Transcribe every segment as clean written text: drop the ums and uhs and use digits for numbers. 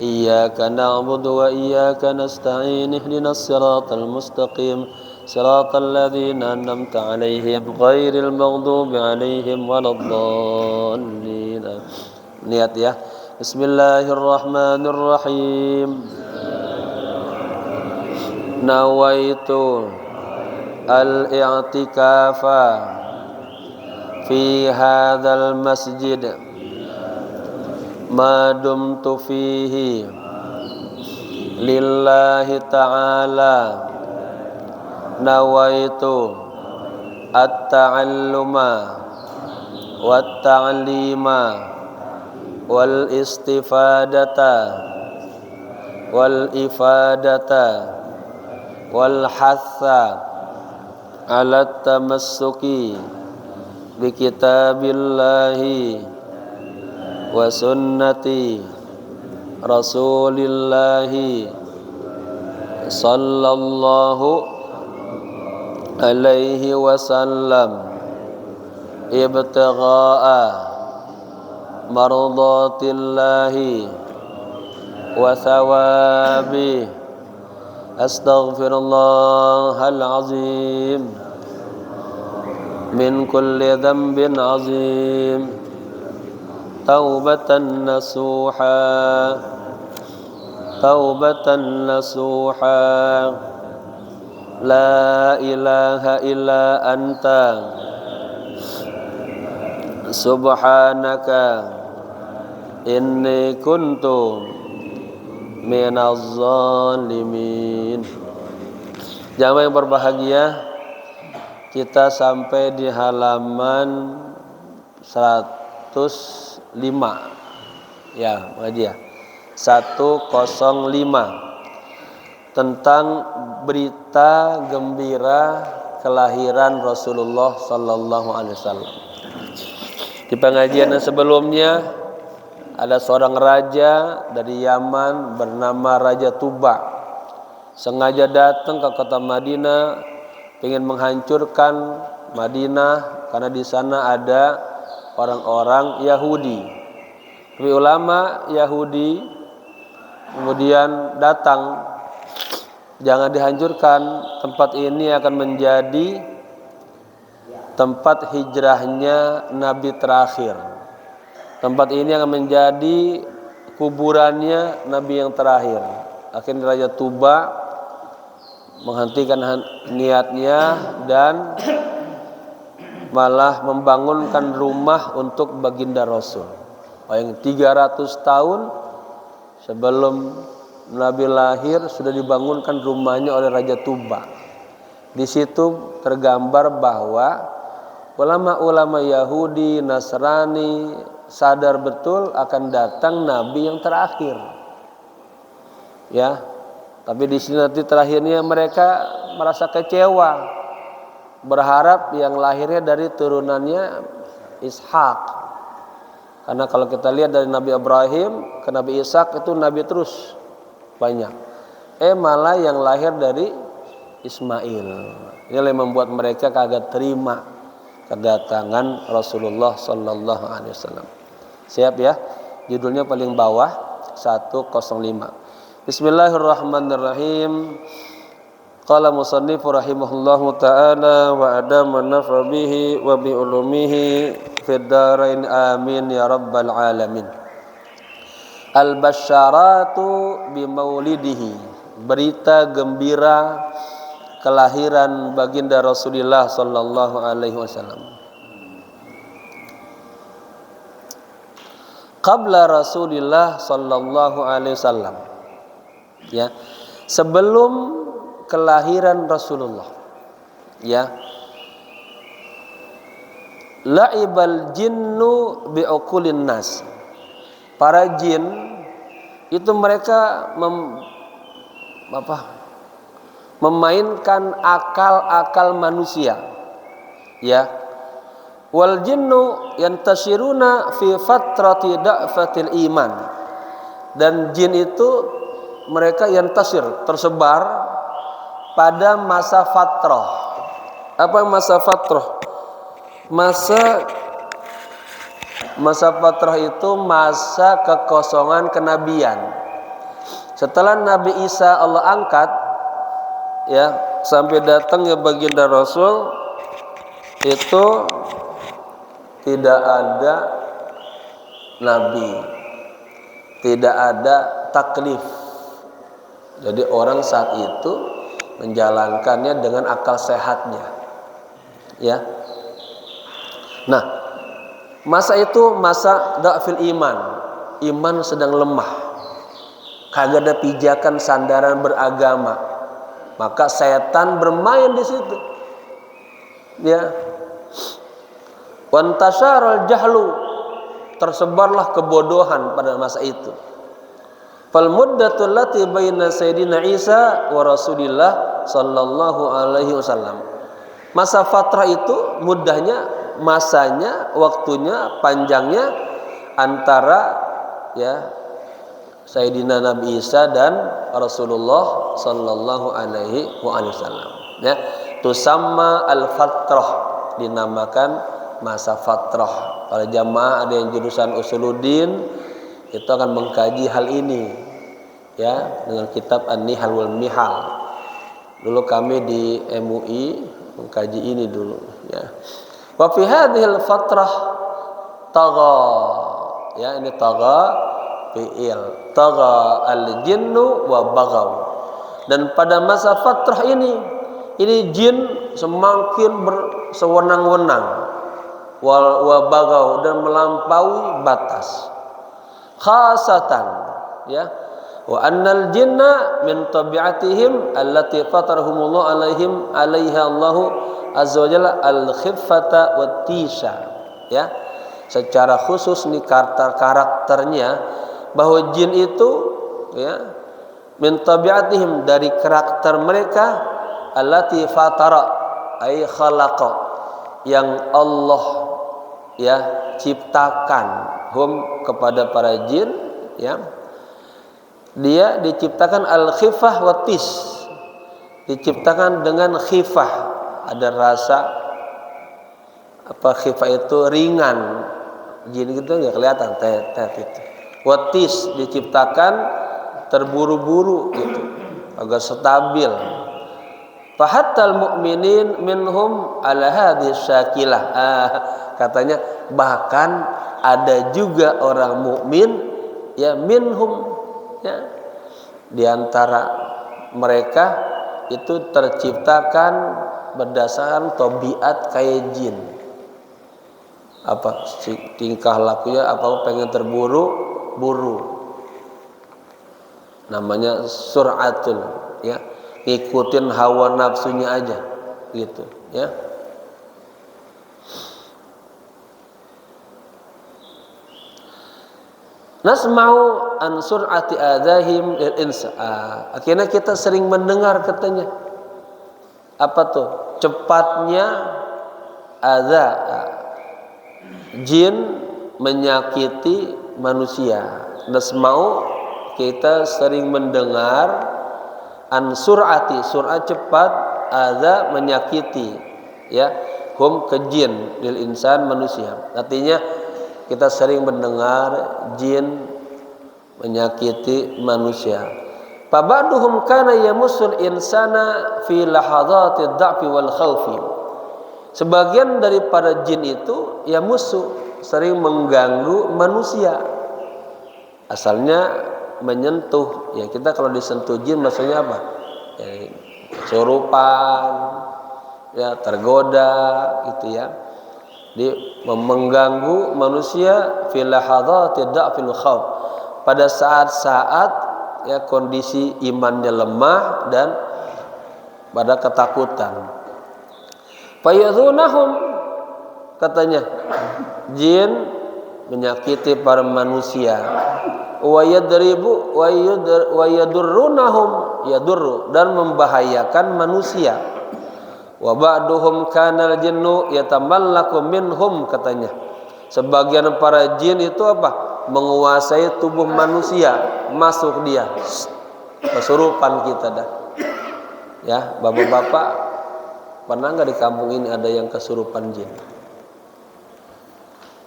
إياك نعبد وإياك نستعين اهدنا الصراط المستقيم صراط الذين أنعمت عليهم غير المغضوب عليهم ولا الضالين. Niat ya. Bismillahirrahmanirrahim. Nawaitu al-i'tikafa fi hadzal masjid ma dumtu fihi lillahi ta'ala nawaitu at-ta'alluma wat-ta'lima wal istifadata wal ifadata wal hatha ala tamassuki bi kitabillahi wa sunnati rasulillahi sallallahu alaihi wasallam ibtigha'a mardatillahi wa thawabi astaghfirullahal azim min kulli dhanbin azim taubatan nasuha la ilaha illa anta subhanaka inni kuntu minaz zalimin. Jamaah yang berbahagia, kita sampai di halaman 105 ya, ya 105 tentang berita gembira kelahiran Rasulullah sallallahu alaihi wasallam. Di pengajian yang sebelumnya ada seorang raja dari Yaman bernama Raja Tuba, sengaja datang ke kota Madinah ingin menghancurkan Madinah karena di sana ada orang-orang Yahudi. Tapi ulama Yahudi kemudian datang, jangan dihancurkan, tempat ini akan menjadi tempat hijrahnya Nabi terakhir. Tempat ini akan menjadi kuburannya Nabi yang terakhir. Akhirnya Raja Tuba menghentikan niatnya dan malah membangunkan rumah untuk baginda Rasul. Yang 300 tahun sebelum Nabi lahir sudah dibangunkan rumahnya oleh Raja Tuba. Di situ tergambar bahwa ulama-ulama Yahudi, Nasrani sadar betul akan datang Nabi yang terakhir. Ya, tapi di sini nanti terakhirnya mereka merasa kecewa, berharap yang lahirnya dari turunannya Ishak. Karena kalau kita lihat dari Nabi Ibrahim ke Nabi Ishak itu Nabi terus banyak. Malah yang lahir dari Ismail. Ini yang membuat mereka kagak terima kedatangan Rasulullah sallallahu alaihi wasallam. Siap ya? Judulnya paling bawah 105. Bismillahirrahmanirrahim. Qala musannifu rahimahullahu ta'ala wa adama nafa bihi wa bi ulumihi fid darain amin ya rabbal alamin. Al basyaratu bi maulidihi, berita gembira kelahiran baginda Rasulullah sallallahu alaihi wasallam. Qabla Rasulillah sallallahu alaihi wasallam. Ya. Sebelum kelahiran Rasulullah, ya, la'ibal jinnu bi'uqulin nas, para jin itu mereka memainkan akal-akal manusia, ya. Wal jinnu yantasiruna fi fatrati da'fatil iman, dan jin itu mereka yantasir, tersebar pada masa fatrah. Apa masa fatrah? Masa fatrah itu masa kekosongan kenabian. Setelah Nabi Isa Allah angkat, ya, sampai datangnya baginda Rasul, itu tidak ada nabi, tidak ada taklif. Jadi orang saat itu menjalankannya dengan akal sehatnya, ya. Nah, masa itu masa dhafil iman sedang lemah, kagak ada pijakan sandaran beragama, maka setan bermain di situ, ya. Wantasyaral jahlu, tersebarlah kebodohan pada masa itu. Fal muddatul lati baina sayyidina Isa wa Rasulillah sallallahu alaihi wasallam. Masa fatrah itu mudahnya, masanya, waktunya, panjangnya antara, ya, Sayyidina Nabi Isa dan Rasulullah sallallahu alaihi wasallam, ya. Tusamma al-fatrah, dinamakan masa fatrah. Para jamaah ada yang jurusan Usuluddin itu akan mengkaji hal ini, ya, dengan kitab An-Nihal wal Mihal. Dulu kami di MUI mengkaji ini dulu, ya. Wa fi hadhil fatrah tagha, ya, ini tagha fi'il, tagha al-jinnu wa baghaw. Dan pada masa fatrah ini jin semakin bersewenang-wenang, wa baghaw, dan melampaui batas. Khasatan, ya, wa annal jinna min tabi'atihim allati fatarahumullah alaiha Allah azza wa jalla al-khiffata wat tisha, ya. Secara khusus nih karakternya, bahwa jin itu, ya, min tabi'atihim, dari karakter mereka, allati fatara ay khalaqa, yang Allah, ya, ciptakan, hum, kepada para jin, ya. Dia diciptakan al-khifah wa tis, diciptakan dengan khifah, ada rasa apa, khifah itu ringan, jin gitu nggak kelihatan, itu. Wa tis, diciptakan terburu-buru gitu, agak stabil. Fahattal mu'minin minhum ala hadhihi syakilah, katanya bahkan ada juga orang mukmin, ya, minhum, ya, di antara mereka itu terciptakan berdasarkan tabiat kayak jin. Apa tingkah lakunya, apa, pengen terburu-buru, namanya sur'atul, ya, ngikutin hawa nafsunya aja gitu, ya. Nasma'u an sur'ati adahim lil insa. Akhirnya kita sering mendengar, katanya, apa tuh, cepatnya adza jin menyakiti manusia. Nasma'u, kita sering mendengar, an sur'ati, sur'at cepat, adza menyakiti, ya, hum ke jin, lil insan manusia. Artinya kita sering mendengar jin menyakiti manusia. Fabaduhum kana yamussul insana fi lahadati dha'fi wal khawfi. Sebagian daripada jin itu, ya, musuh, sering mengganggu manusia. Asalnya menyentuh, ya, kita kalau disentuh jin maksudnya apa? Ya, kesurupan, ya, tergoda gitu, ya. Dia mengganggu manusia fi lahadati dha'fil khawf, pada saat-saat, ya, kondisi imannya lemah dan pada ketakutan. Fayadhunahum, katanya, jin menyakiti para manusia. Wa yadribu wa yadurrunahum, yadurru, dan membahayakan manusia. Wa ba'duhum kanal jinnu yatamallaku minhum, katanya, sebagian para jin itu apa, menguasai tubuh manusia, masuk dia, kesurupan kita dah, ya. Bapak-bapak, pernah nggak di kampung ini ada yang kesurupan jin?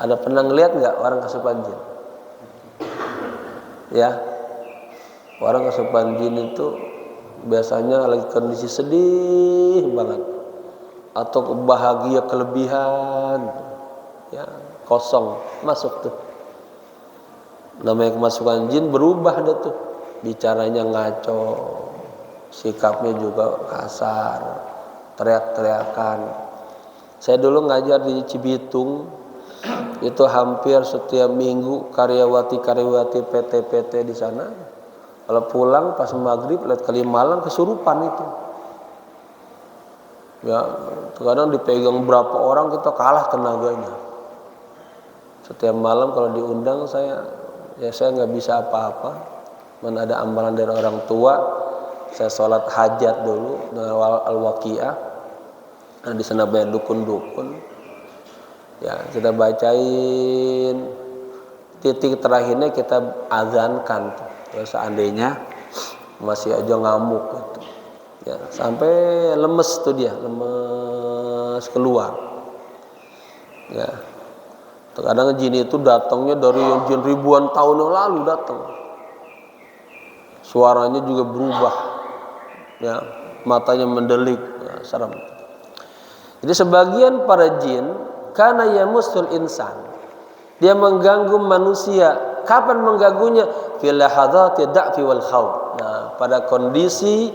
Ada pernah ngeliat nggak orang kesurupan jin? Ya, Orang kesurupan jin itu biasanya lagi kondisi sedih banget atau bahagia kelebihan, ya kosong masuk tuh. Namanya kemasukan jin berubah dah tuh, bicaranya ngaco, sikapnya juga kasar, teriak-teriakan. Saya dulu ngajar di Cibitung, itu hampir setiap minggu karyawati PT di sana. Kalau pulang pas maghrib lihat Kalimalang kesurupan itu. Ya, kadang dipegang berapa orang kita kalah tenaganya. Setiap malam kalau diundang saya nggak bisa apa-apa. Mana ada amalan dari orang tua, saya sholat hajat dulu dengan al-waqiah. Nah, di sana banyak dukun-dukun. Ya, kita bacain, titik terakhirnya kita azankan. Ya, seandainya masih aja ngamuk gitu. Ya, sampai lemes tuh dia, lemes keluar. Ya. Terkadang jin itu datangnya dari yang jin ribuan tahun yang lalu datang. Suaranya juga berubah. Ya, matanya mendelik, ya, serem. Jadi sebagian para jin kana yamusul insan. Dia mengganggu manusia. Kapan mengganggunya? Fil lahadzati da'fi wal khawf. Nah, pada kondisi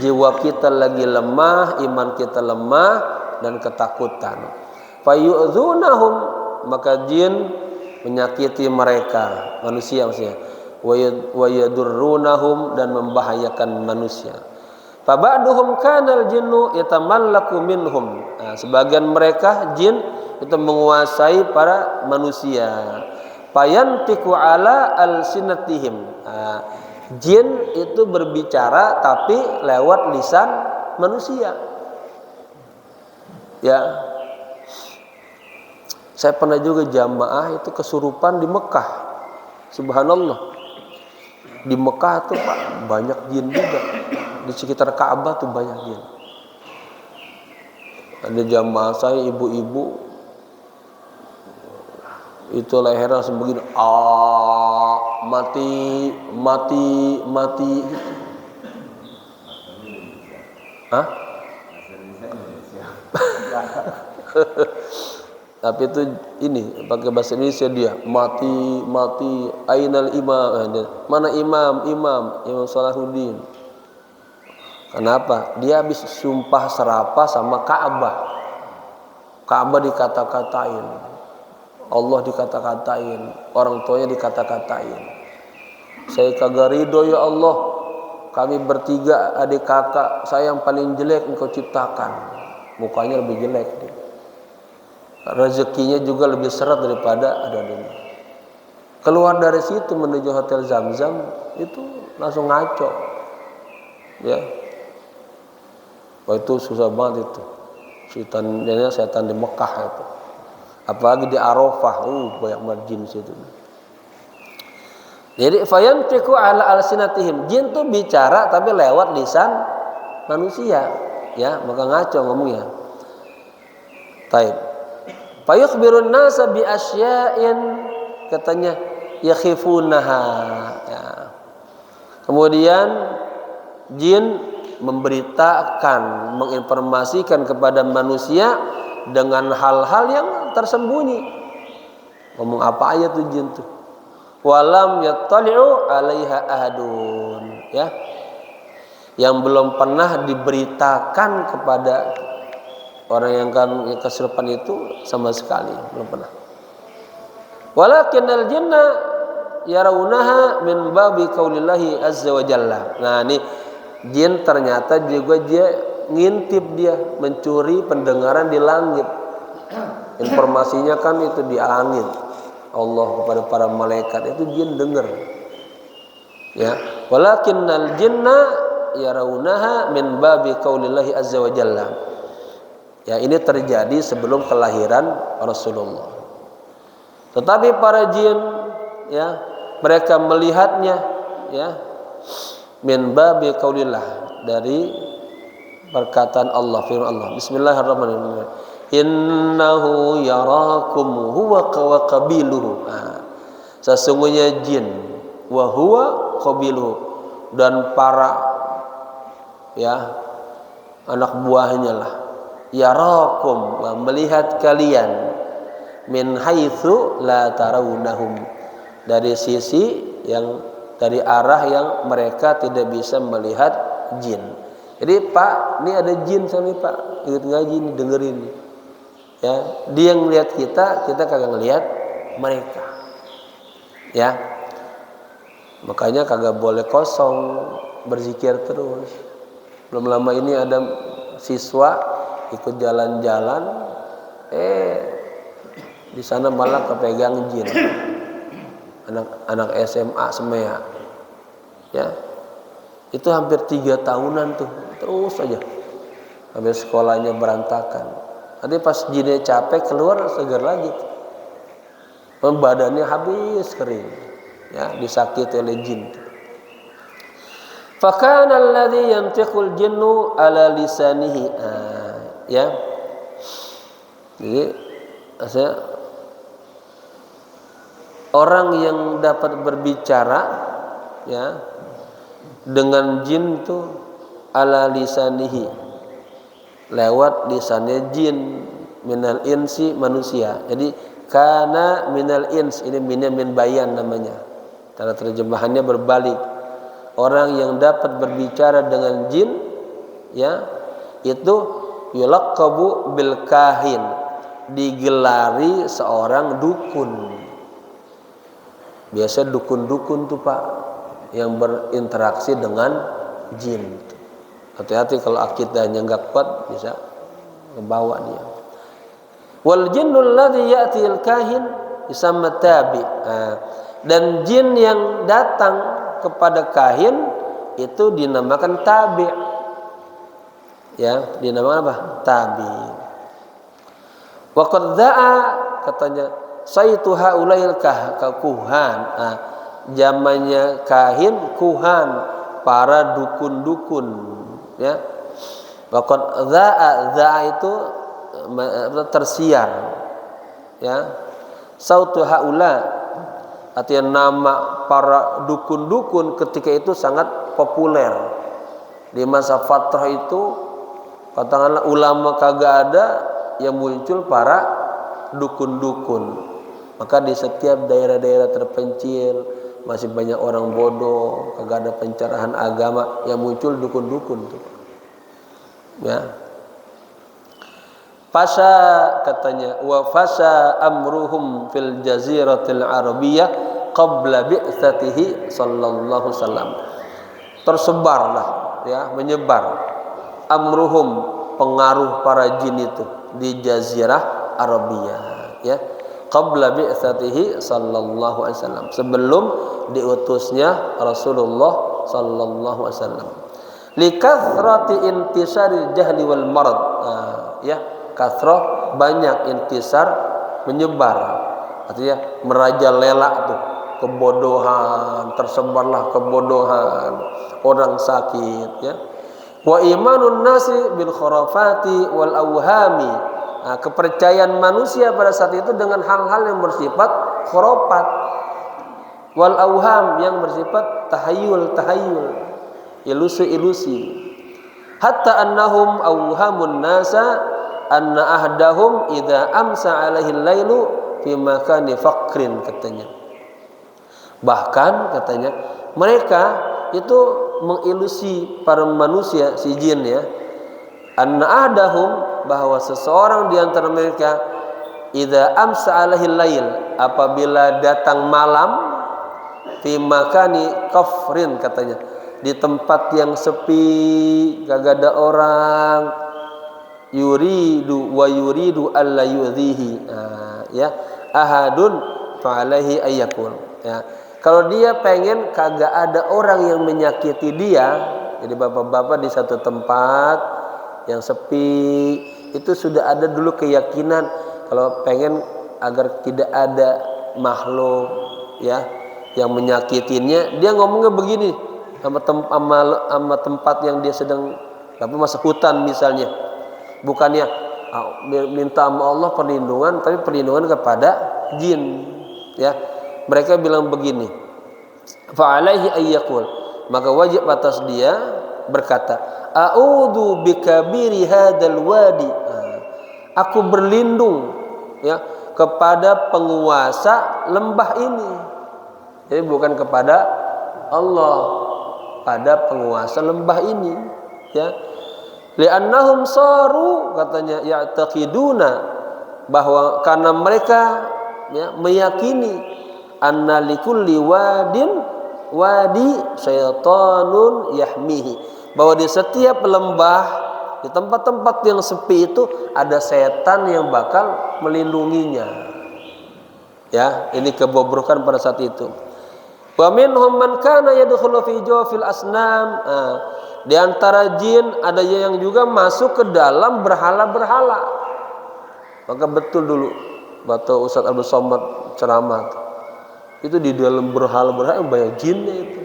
jiwa kita lagi lemah, iman kita lemah dan ketakutan. Fayu'dzunahum, maka jin menyakiti mereka, manusia maksudnya. Wa yadurrunahum, dan membahayakan manusia. Fa ba'duhum kanal jinnu yatamallaku minhum. Nah, sebagian mereka jin itu menguasai para manusia. Fayantiku ala alsinatihim. Nah, jin itu berbicara tapi lewat lisan manusia. Ya. Saya pernah juga jamaah itu kesurupan di Mekah. Subhanallah. Di Mekah tuh Pak banyak jin juga. Di sekitar Ka'bah tuh banyak jin. Ada jamaah saya ibu-ibu itu lehernya langsung begini, mati. Hah? Tapi itu ini pakai bahasa Indonesia dia, mati, ainal imam, mana imam Salahuddin. Kenapa? Dia habis sumpah serapah sama Ka'bah. Ka'bah dikata-katain, Allah dikata-katain, orang tuanya dikata-katain. Saya kagak ridho ya Allah, kami bertiga adik kakak, saya yang paling jelek engkau ciptakan. Mukanya lebih jelek dia. Rezekinya juga lebih seret daripada adik-adiknya. Keluar dari situ menuju Hotel Zamzam itu langsung ngaco. Ya. Wah, itu susah banget itu. Setan di Mekah itu. Apalagi di Arafah, banyak marjin situ. Jadi fayantiku ala alsinatihim. Jin tuh bicara tapi lewat lisan manusia, ya, maka ngaco ngomongnya. Taib. Fayukhbirun nasa bi asya'in, katanya yakhifunaha. Ya. Kemudian jin memberitakan, menginformasikan kepada manusia dengan hal-hal yang tersembunyi. Ngomong apa aja tuh jin tuh? Walam yattali'u 'alaiha ahadun, ya. Yang belum pernah diberitakan kepada orang yang kesurupan itu sama sekali belum pernah. Walakinnal jinna yarawunaha min babi qaulillahi azza wa jalla. Nah, ini jin ternyata juga dia ngintip, dia mencuri pendengaran di langit. Informasinya kan itu di langit. Allah kepada para malaikat itu jin dengar. Ya, walakinnal jinna yarawunaha min babi qaulillahi azza wa jalla. Ya, ini terjadi sebelum kelahiran Rasulullah. Tetapi para jin, ya, mereka melihatnya, ya, min babi qaulillah, dari perkataan Allah, firman Allah. Bismillahirrahmanirrahim. Innahu yarakum huwa wa qabiluhu. Nah, sesungguhnya jin wa huwa qabiluhu, dan para ya anak buahnya lah, yarakum, melihat kalian, min haitsu la tarawnahum, dari sisi yang dari arah yang mereka tidak bisa melihat jin. Jadi Pak, ini ada jin sana nih Pak, ikut ngaji nih, dengerin nih. Ya, dia ngelihat kita kagak ngelihat mereka. Ya. Makanya kagak boleh kosong, berzikir terus. Belum lama ini ada siswa ikut jalan-jalan, di sana malah kepegang jin. Anak SMA semua. Ya. Itu hampir 3 tahunan tuh, terus aja. Sampai sekolahnya berantakan. Nanti pas jinnya capek keluar segar lagi. Badannya habis kering. Ya, disakiti oleh jin. Fakana alladhi yantiqul jinnu ala lisanihi. Ya. Jadi orang yang dapat berbicara ya dengan jin itu ala lisanihi, lewat lisannya jin, minal insi, manusia. Jadi kana minal ins, ini minnya min bayan namanya. Cara terjemahannya berbalik. Orang yang dapat berbicara dengan jin ya itu yulaqabu bil kahin, digelari seorang dukun. Biasa dukun-dukun tuh Pak yang berinteraksi dengan jin. Hati-hati kalau akidahnya enggak kuat bisa membawa dia. Wal jinnul ladzi ya'til kahin yusamma tabi. Dan jin yang datang kepada kahin itu dinamakan tabi. Ya, dinamakan apa? Tabi. Wa qad da'a, katanya saitu haulail kuhan. Zamannya kahin kuhan, para dukun-dukun ya. Waqad za'a itu tersiar ya. Sautu haula, artinya nama para dukun-dukun ketika itu sangat populer. Di masa fatrah itu katakanlah ulama kagak ada, yang muncul para dukun-dukun. Maka di setiap daerah-daerah terpencil masih banyak orang bodoh, kagak ada pencerahan agama, yang muncul dukun-dukun tuh. Ya. Fasha, katanya, wa fasha amruhum fil jaziratil arabiyyah qabla bi'tsatihi sallallahu alaihi wasallam. Tersebarlah ya, menyebar amruhum, pengaruh para jin itu di jazirah Arabia ya, qabla bi'tsatihi sallallahu alaihi wasallam, sebelum diutusnya Rasulullah sallallahu alaihi wasallam. Likathrati intisaril jahli wal marad, ya, kathrah banyak, intisar menyebar, artinya merajalela tuh kebodohan, tersebarlah kebodohan, orang sakit ya. Wa imanun nasi bil khurafati wal awhami, kepercayaan manusia pada saat itu dengan hal-hal yang bersifat khurafat, wal awham, yang bersifat tahayul, ilusi. Hatta annahum awhamun nasa anna ahdahum idza amsa alaihi lailu fi makani faqrin, katanya. Bahkan katanya mereka itu mengilusi para manusia, si jin ya, anna ahdahum, bahwa seseorang di antara mereka idza amsa alaihi lail, apabila datang malam, fi makani kafrin, katanya, di tempat yang sepi, kagak ada orang, yuridu wa yuridu alla yudhihi, ya, ahadun fa alaihi ayyakun, ya. Kalau dia pengen kagak ada orang yang menyakiti dia, jadi bapak-bapak di satu tempat yang sepi, itu sudah ada dulu keyakinan kalau pengen agar tidak ada makhluk ya yang menyakitinya, dia ngomongnya begini sama tempat yang dia sedang masuk hutan misalnya, bukannya minta sama Allah perlindungan, tapi perlindungan kepada jin ya. Mereka bilang begini, fa alaihi ayyakul, maka wajib atas dia berkata, a'udzu bikabiri hadzal wadi. Aku berlindung ya kepada penguasa lembah ini. Jadi bukan kepada Allah, pada penguasa lembah ini ya. Li'annahum saru, katanya, ya'taqiduna, bahwa karena mereka ya meyakini anna likulli wadin wadi syaitanun yahmihi, bahwa di setiap lembah, di tempat-tempat yang sepi itu ada setan yang bakal melindunginya. Ya, ini kebobrokan pada saat itu. Wa minhum man kana yadkhulu fi jawfil asnam. Di antara jin ada yang juga masuk ke dalam berhala-berhala. Maka betul dulu Bato Ustaz Abdul Somad ceramah itu di dalam berhala-berhala banyak jinnya itu.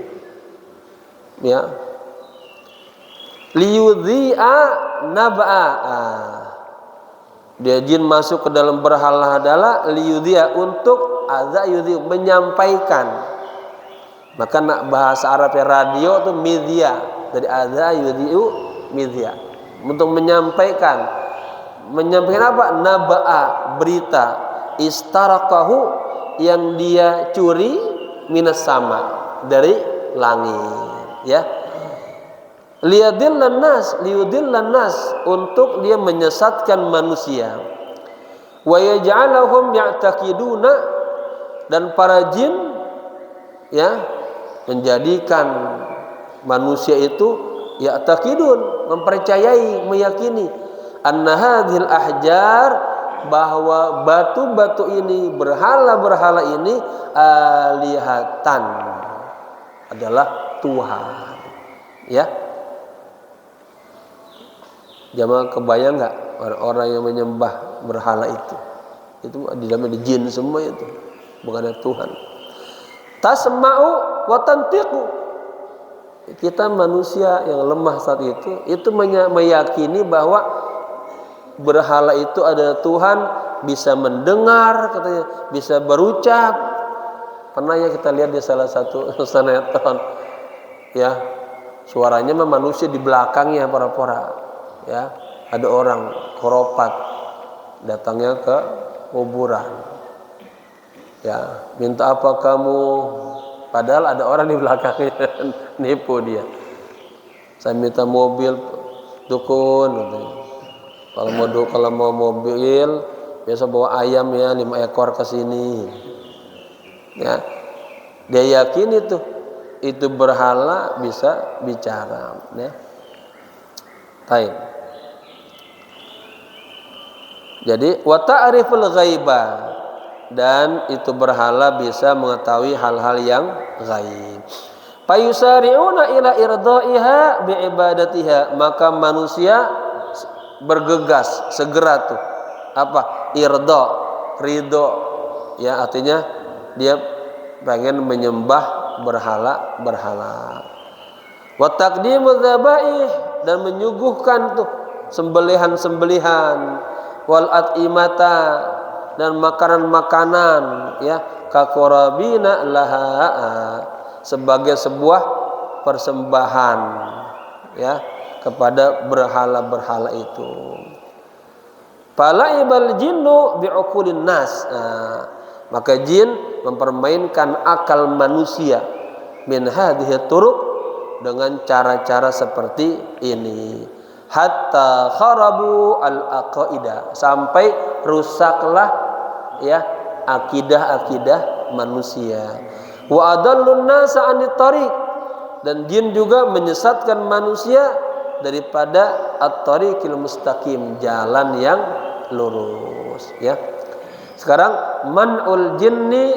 Ya. Liyudhi'a nab'a. Dia jin masuk ke dalam berhala-berhala liyudhi'a, untuk adza yudhi, menyampaikan. Maka bahasa Arabnya radio itu midya, dari adza yudhi'u midya, untuk menyampaikan apa? Naba'a, berita, istaraqahu, yang dia curi, minas sama, dari langit ya. Liyudillan nas, untuk dia menyesatkan manusia. Wa yaj'alahum ya'taqiduna, dan para jin ya menjadikan manusia itu ya'taqidun, mempercayai, meyakini anna hadhil ahjar, bahwa batu-batu ini, berhala-berhala ini, alihatan, adalah Tuhan ya. Jamaah kebayang nggak orang yang menyembah berhala itu di dalamnya jin semua, itu bukannya Tuhan. Tasma'u wa tantiqu, kita manusia yang lemah saat itu meyakini bahwa berhala itu adalah Tuhan, bisa mendengar, katanya, bisa berucap. Pernah ya kita lihat di salah satu sinetron ya, suaranya mah manusia, di belakangnya pora-pora ya, ada orang koropat datangnya ke kuburan ya, minta apa kamu, padahal ada orang di belakangnya nipu dia. Saya minta mobil dukun, kalau mau mobil biasa bawa ayam ya 5 ekor ke sini ya. Dia yakin itu berhala bisa bicara ya. Baik. Jadi wa ta'riful ghaiba, dan itu berhala bisa mengetahui hal-hal yang gaib. Fayusari'una ila irdaiha biibadatiha, maka manusia bergegas segera tuh apa? Irda, ridho ya, artinya dia pengen menyembah berhala-berhala. Wa taqdimu dzabaih, dan menyuguhkan tuh sembelihan-sembelihan, wal at'imata, dan makanan-makanan ya, kakorabina laha, sebagai sebuah persembahan ya kepada berhala-berhala itu. Falaibal jinnu bi'uqulin nas, maka jin mempermainkan akal manusia min hadhihi turuq, dengan cara-cara seperti ini, hatta kharabu al-aqaidah, sampai rusaklah ya akidah-akidah manusia. Wa adallun nasa 'anit tariq, dan jin juga menyesatkan manusia daripada at-tariqil mustaqim, jalan yang lurus ya. Sekarang man'ul jinni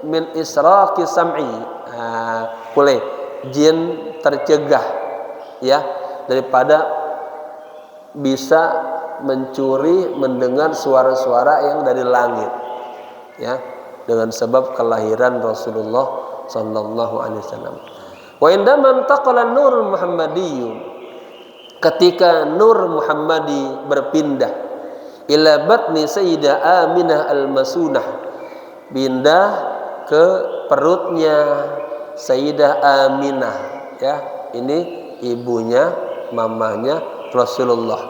min israqi sam'i, boleh jin tercegah ya daripada bisa mencuri, mendengar suara-suara yang dari langit ya, dengan sebab kelahiran Rasulullah sallallahu alaihi wasallam. Wa indama taqala nur muhammadiyyu, ketika nur Muhammadi berpindah ila batni sayyidah Aminah al-Masunah, pindah ke perutnya Sayyidah Aminah ya, ini ibunya, mamahnya Rasulullah,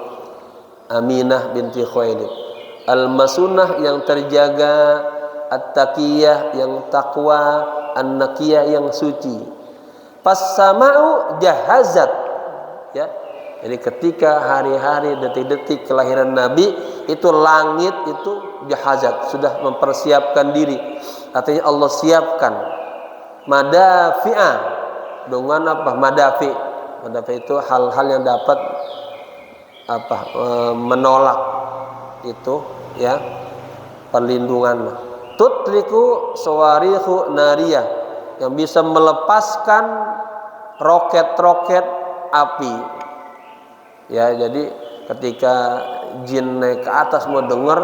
Aminah binti Khuwailid. Al-masunah yang terjaga, at-taqiyah yang takwa, an-naqiyah yang suci. Pas-sama'u jahazat, ya. Jadi ketika hari-hari detik-detik kelahiran Nabi itu langit itu jahazat, sudah mempersiapkan diri. Artinya Allah siapkan madafi'a dengan apa? Madafi. Madafi itu hal-hal yang dapat menolak itu, ya, perlindungan. Tutliku sawarihu nariyah, yang bisa melepaskan roket-roket api, ya. Jadi ketika jin naik ke atas mau dengar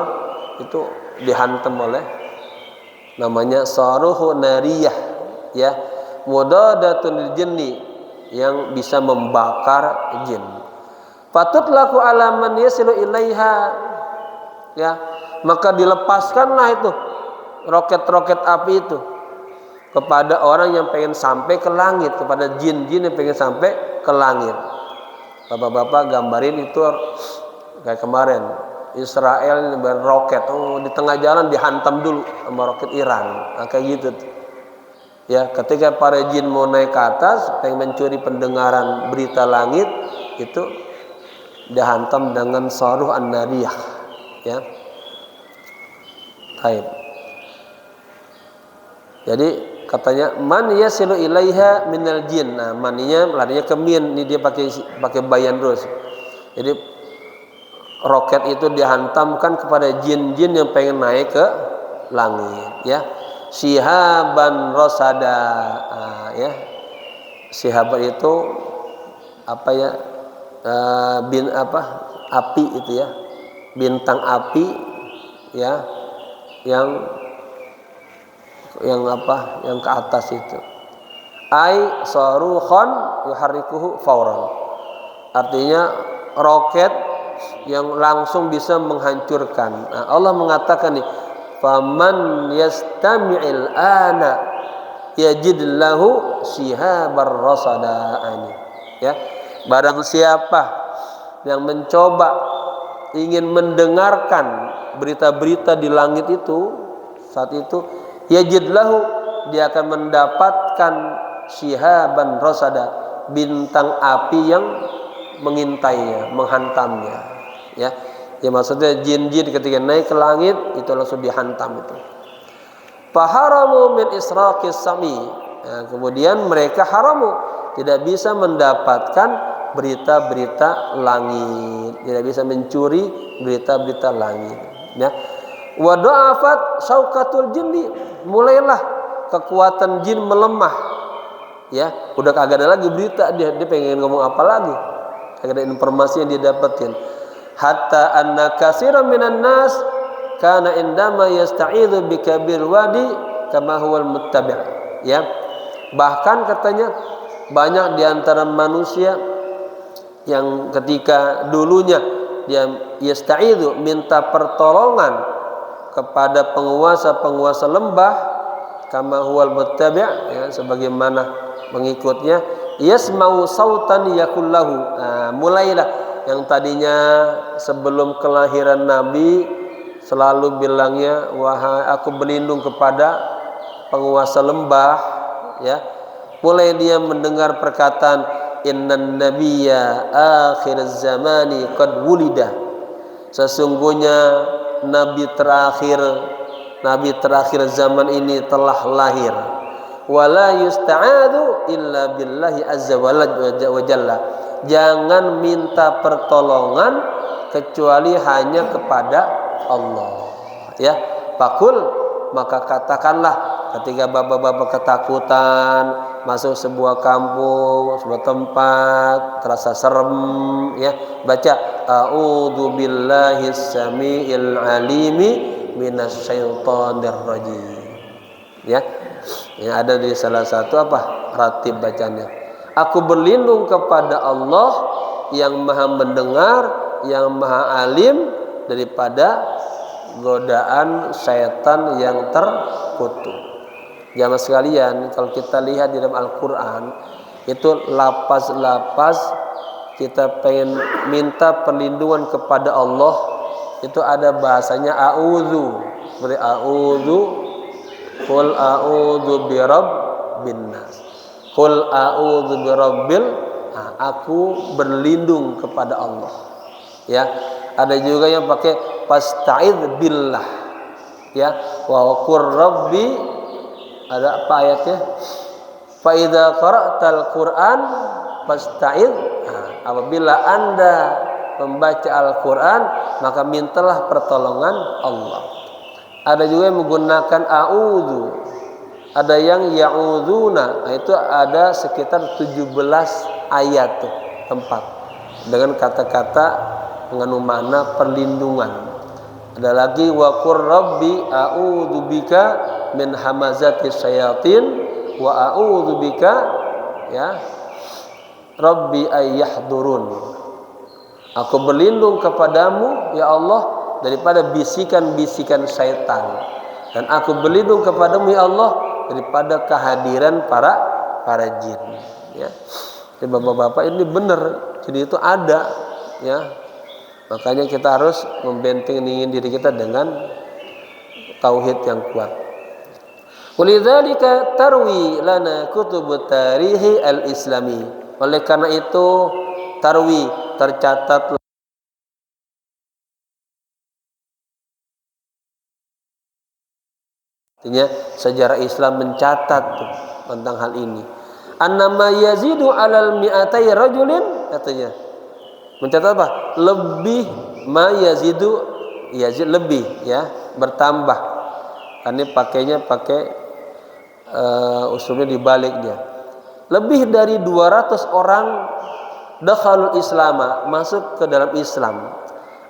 itu dihantam oleh namanya saruhu nariyah, ya, mudadatun jinni, yang bisa membakar jin. Fatutlaku ala man yasilu ilaiha, ya, maka dilepaskanlah itu roket-roket api itu kepada orang yang pengen sampai ke langit, kepada jin-jin yang pengen sampai ke langit. Bapak-bapak gambarin itu kayak kemarin Israel roket, di tengah jalan dihantam dulu sama roket Iran, kayak gitu. Ya, ketika para jin mau naik ke atas, pengen mencuri pendengaran berita langit, itu dihantam dengan saruh an-nariyah, ya. Baik. Jadi katanya man yasilu ilaiha minal jin. Nah, maninya larinya ke min, ini dia pakai bayan terus. Jadi roket itu dihantamkan kepada jin-jin yang pengen naik ke langit, ya. Sihaban rosada, ya. Sihaban itu apa ya? Api itu, ya, bintang api, ya, yang ke atas itu. Ai sarukhon yuharrikuhu fauran, artinya roket yang langsung bisa menghancurkan. Nah, Allah mengatakan nih, faman yastami'il ana yajid lahu shihabar rasada, ya. Barang siapa yang mencoba ingin mendengarkan berita-berita di langit itu, saat itu yajid lahu, dia akan mendapatkan shihaban rasada, bintang api yang mengintainya, menghantamnya, ya. Ya, maksudnya jin-jin ketika naik ke langit itu langsung dihantam itu. Faharamu min israqis sami, nah, kemudian mereka haramu, tidak bisa mendapatkan berita-berita langit, tidak bisa mencuri berita-berita langit, ya. Wa da'afat syaukatul jinni, mulailah kekuatan jin melemah, ya. Udah kagak ada lagi berita, dia pengen ngomong apa lagi, kagak ada informasi yang dia dapetin. Hatta anna katsiran minan nas kana indama yasta'idzu bikabir wadi kama huwal muttabi', ya. Bahkan katanya banyak di antara manusia yang ketika dulunya dia yasta'idzu, minta pertolongan kepada penguasa-penguasa lembah, kama huwal muttabi', ya, sebagaimana pengikutnya, yasma'u sautan yakullahu. Nah, mulailah yang tadinya sebelum kelahiran Nabi selalu bilangnya, wahai aku berlindung kepada penguasa lembah, ya, mulai dia mendengar perkataan innan nabiyya akhir zamani qad wulida, sesungguhnya nabi terakhir zaman ini telah lahir. Wala yusta'adu illa billahi azza wa jalla, jangan minta pertolongan kecuali hanya kepada Allah, ya. Fakul, maka katakanlah ketika bapak-bapak ketakutan masuk sebuah kampung, sebuah tempat terasa serem, ya, baca a'udzu billahi samiil alimi minasyaitonir rajim, ya. Yang ada di salah satu ratib bacanya, aku berlindung kepada Allah yang maha mendengar, yang maha alim daripada godaan syaitan yang terkutuk. Jamaah sekalian, kalau kita lihat di dalam Al-Quran Itu lapas-lapas kita pengen minta perlindungan kepada Allah, itu ada bahasanya a'udzu. Seperti a'udzu, qul a'udzu birabbin nas. Qul a'udzu birabbil, aku berlindung kepada Allah. Ya, ada juga yang pakai fasta'idz billah. Ya, wa qur rabbi, ada apa ayatnya? Fa idza qara'tal Qur'an fasta'idz. Apabila Anda membaca Al-Qur'an, maka mintalah pertolongan Allah. Ada juga yang menggunakan a'udzu. Ada yang ya'udzuna. Itu ada sekitar 17 ayat tempat dengan kata-kata mengandung makna perlindungan. Ada lagi wa qur rabbi a'udzu bika min hamazati syayatin wa a'udzu bika, ya, rabbi ayyahdurun. Aku berlindung kepadamu ya Allah daripada bisikan-bisikan syaitan, dan aku berlindung kepadamu ya Allah daripada kehadiran para jin. Ya, jadi bapak-bapak ini benar, jadi itu ada, ya. Makanya kita harus membentengi diri kita dengan tauhid yang kuat. Walidzalika tarwi lana kutubut tarihi al-islami. Oleh karena itu tarwi, tercatat, artinya sejarah Islam mencatat tentang hal ini. Annama yazidu alal mi'atai rajulin, katanya. Mencatat apa? Lebih, ma yazidu, yazid lebih, ya, bertambah. Ini pakainya pakai usulnya dibalik dia. Lebih dari 200 orang dakhalul islama, masuk ke dalam Islam,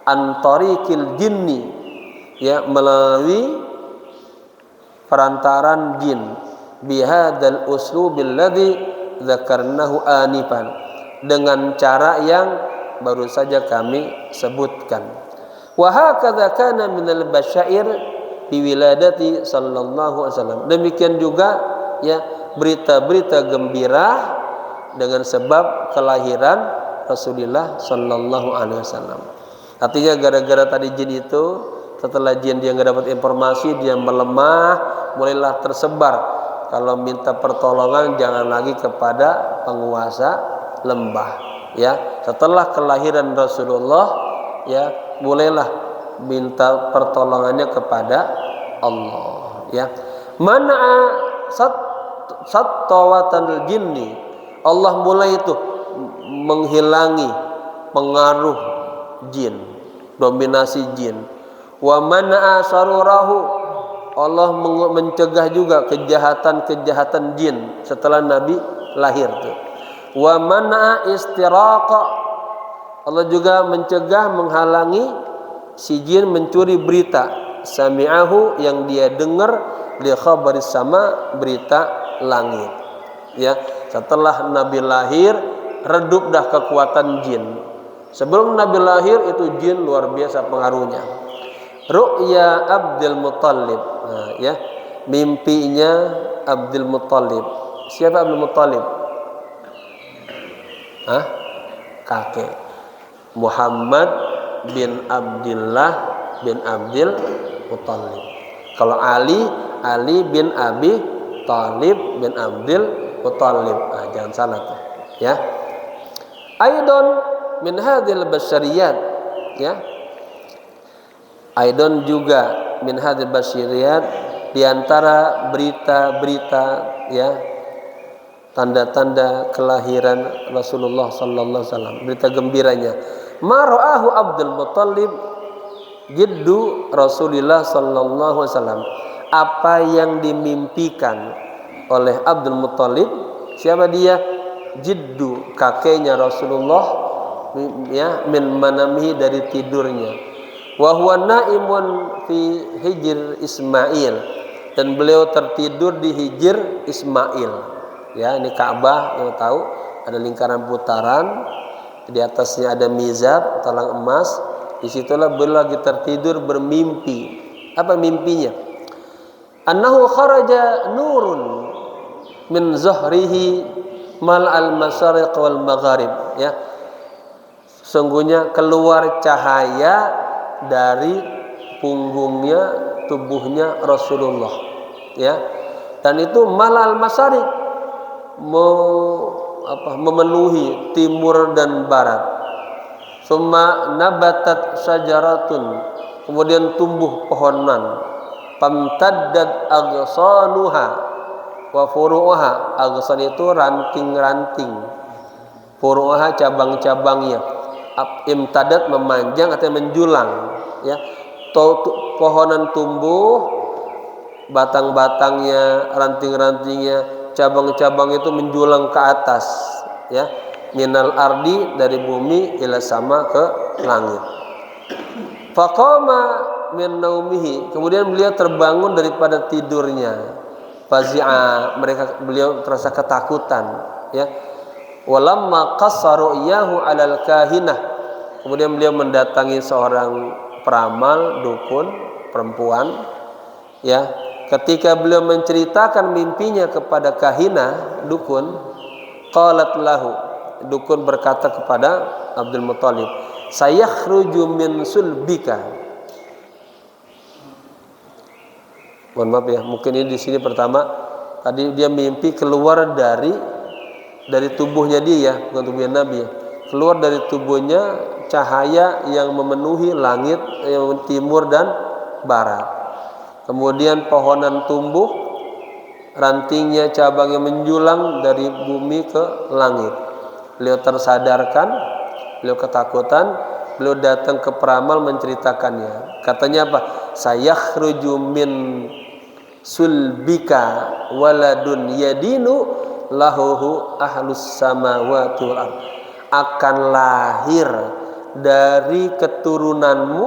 antariqil jinni, ya, melalui perantaran jin, bihadzal uslubil ladzi dzakarnahu anifan, dengan cara yang baru saja kami sebutkan. Wa hakadza kana minal basyair bi wiladati sallallahu alaihi wasallam. Demikian juga, ya, berita-berita gembira dengan sebab kelahiran Rasulullah sallallahu alaihi wasallam. Artinya gara-gara tadi jin itu, setelah jin dia nggak dapat informasi, dia melemah, mulailah tersebar. Kalau minta pertolongan jangan lagi kepada penguasa lembah. Ya, setelah kelahiran Rasulullah, ya, mulailah minta pertolongannya kepada Allah. Ya, mana sattawatanil jinni, Allah mulai itu menghilangi pengaruh jin, dominasi jin. Wa mana sarurahu, Allah mencegah juga kejahatan-kejahatan jin setelah Nabi lahir tuh. Wa mana istiraqa, Allah juga mencegah, menghalangi si jin mencuri berita, sami'ahu, yang dia dengar, li khabaris sama, berita langit. Ya, setelah Nabi lahir redup dah kekuatan jin. Sebelum Nabi lahir itu jin luar biasa pengaruhnya. Ru'ya Abdul Muttalib, ya, mimpinya Abdul Muttalib. Siapa Abdul Muttalib? Kakek Muhammad bin Abdullah bin Abdul Muttalib. Kalau Ali bin Abi Thalib bin Abdul Muttalib. Jangan salah tuh, ya. Aidon min hadhil basyariyat, ya. Aidon juga min hadhil basyariyat, di antara berita-berita, ya, tanda-tanda kelahiran Rasulullah sallallahu alaihi wasallam, berita gembiranya. Ma ra'ahu Abdul Muttalib jiddu Rasulullah sallallahu alaihi wasallam, apa yang dimimpikan oleh Abdul Muttalib. Siapa dia? Jiddu, kakeknya Rasulullah, ya, min manamihi, dari tidurnya. Wa huwa naimun fi hijr Ismail, dan beliau tertidur di hijr Ismail. Ya, ini Ka'bah yang tahu, ada lingkaran putaran, di atasnya ada mizab, talang emas. Disitulah beliau lagi tertidur bermimpi. Apa mimpinya? Annahu kharaja nurun min zahrihi mal al-masyariq wal magharib, ya. Sungguhnya keluar cahaya dari punggungnya, tubuhnya Rasulullah, ya. Dan itu mal al-masyariq, memenuhi timur dan barat. Summa nabatat syajaratun, kemudian tumbuh pohonan. Pamtaddat aghsanuha wa furu'uha. Aghsan itu ranting-ranting, furu'uha cabang-cabangnya. Imtadat memanjang atau menjulang, ya. Pohonan tumbuh, batang-batangnya, ranting-rantingnya, cabang-cabang itu menjulang ke atas, ya. Minal ardi, dari bumi, ila sama, ke langit. Faqama min naumihi, kemudian beliau terbangun daripada tidurnya. Fazi'a, beliau terasa ketakutan, ya. Walamma qassaru iyahu 'alal kahinah, kemudian beliau mendatangi seorang peramal, dukun perempuan, ya. Ketika beliau menceritakan mimpinya kepada kahinah, dukun, qalat lahu, dukun berkata kepada Abdul Muthalib, sayakhruju min sulbika. Mohon maaf ya, mungkin ini di sini pertama tadi dia mimpi keluar dari tubuhnya dia, bukan tubuhnya Nabi ya. Keluar dari tubuhnya cahaya yang memenuhi langit, yang timur dan barat. Kemudian pohonan tumbuh, rantingnya, cabangnya menjulang dari bumi ke langit. Beliau tersadarkan, beliau ketakutan, beliau datang ke peramal menceritakannya. Katanya apa? Sayakhruju min sulbika waladun yadinu lahuhu ahlus samawati wal ardh. Akan lahir dari keturunanmu,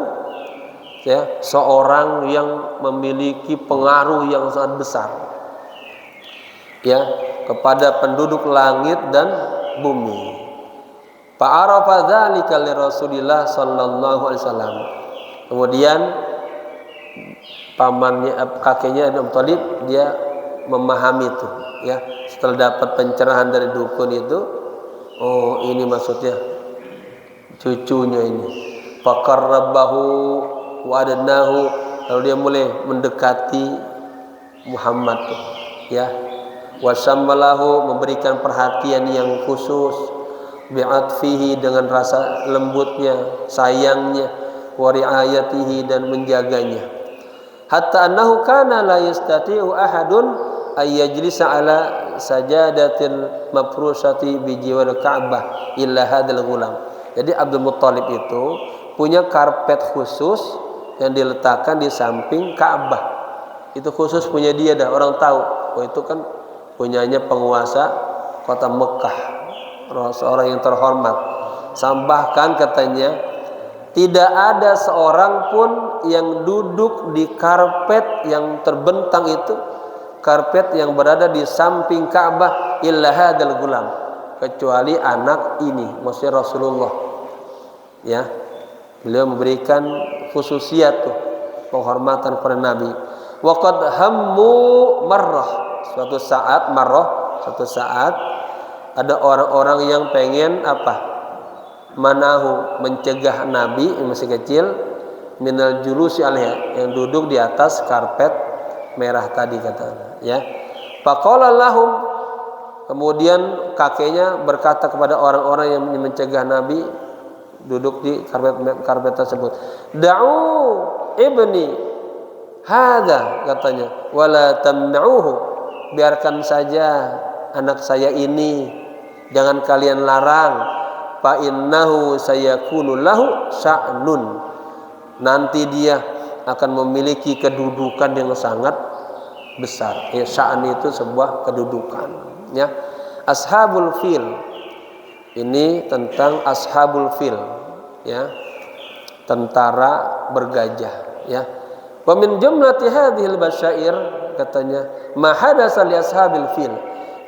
ya, seorang yang memiliki pengaruh yang sangat besar, ya, kepada penduduk langit dan bumi. Fa'arafa dzalika li Rasulillah sallallahu alaihi wasallam. Kemudian pamannya, kakeknya Abu Thalib, dia memahami itu, ya. Setelah dapat pencerahan dari dukun itu, oh ini maksudnya cucunya ini. Faqarrabahu wa adnahu, lalu dia mulai mendekati Muhammad, ya. Wasammalahu, memberikan perhatian yang khusus, bi'atfihi, dengan rasa lembutnya, sayangnya, wa ri'ayatihi, dan menjaganya. Hatta annahu kana la yastati'u ahadun ay yajlisa ala sajadatil mafrusati bi jiwar Ka'bah illa hadzal ghulam. Jadi Abdul Muthalib itu punya karpet khusus yang diletakkan di samping Ka'bah. Itu khusus punya dia dah, orang tahu. Oh itu kan punyanya penguasa kota Mekah, seorang yang terhormat. Bahkan katanya tidak ada seorang pun yang duduk di karpet yang terbentang itu, karpet yang berada di samping Ka'bah, illa hadzal gulam, kecuali anak ini, maksudnya Rasulullah, ya. Beliau memberikan khususiat tuh, penghormatan kepada Nabi. Waqad hammu marrah, suatu saat ada orang-orang yang pengen manahu, mencegah Nabi yang masih kecil, minal julusi alaiha, yang duduk di atas karpet merah tadi katanya, ya. Faqala lahum, kemudian kakeknya berkata kepada orang-orang yang mencegah Nabi duduk di karpet tersebut, da'u ibni hadza, katanya, wala tamna'uhu, biarkan saja anak saya ini, jangan kalian larang. Fa innahu sayakunu lahu sya'nun, nanti dia akan memiliki kedudukan yang sangat besar. Ya, sya'an itu sebuah kedudukan, ya. Ashabul fil, ini tentang ashabul fil, ya, tentara bergajah, ya. Wa min jumlati hadhil basyair, katanya, ma hadasa li ashabil fil,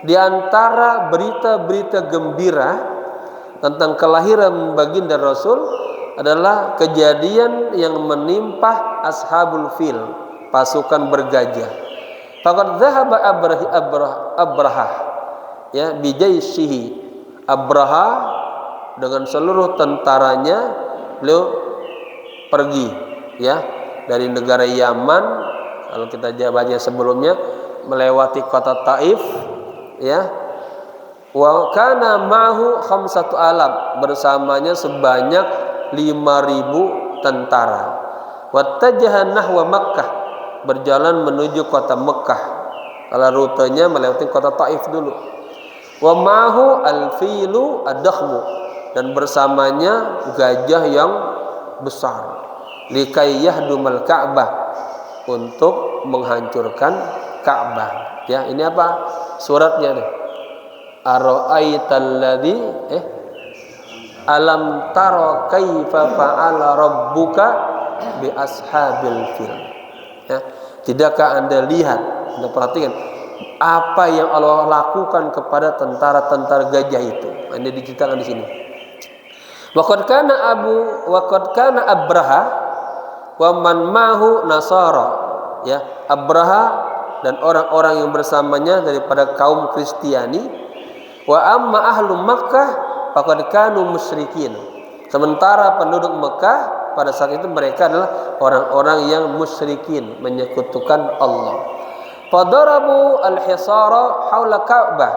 di antara berita-berita gembira tentang kelahiran baginda Rasul adalah kejadian yang menimpa ashabul fil, pasukan bergajah. Faqad dhahaba Abrahah ya bijaisihi, Abraha dengan seluruh tentaranya beliau pergi ya dari negara Yaman. Kalau kita baca sebelumnya melewati kota Taif ya, wa kana ma'hu 5,000 bersamanya sebanyak 5.000 tentara. Wattajaha nahwa Makkah berjalan menuju kota Mekah. Kalau rutenya melewati kota Taif dulu. Wa ma'hu al-filu ad-dakhmu dan bersamanya gajah yang besar. Likai yahdumal Ka'bah untuk menghancurkan Ka'bah. Ya, ini apa? Suratnya nih. Ara'aital ladzi alam tara kaifa fa'ala rabbuka bi ashabil fil. Ya, tidakkah Anda lihat, Anda perhatikan apa yang Allah lakukan kepada tentara-tentara gajah itu? Ini diceritakan di sini. Waqad kana Abraha wa man ma'hu nasara. Ya, Abraha dan orang-orang yang bersamanya daripada kaum Kristiani. Wa amma ahlu Makkah faqad kanu musyrikin. Sementara penduduk Mekah pada saat itu mereka adalah orang-orang yang musyrikin, menyekutukan Allah. Fadarabu al-hisara haula Ka'bah.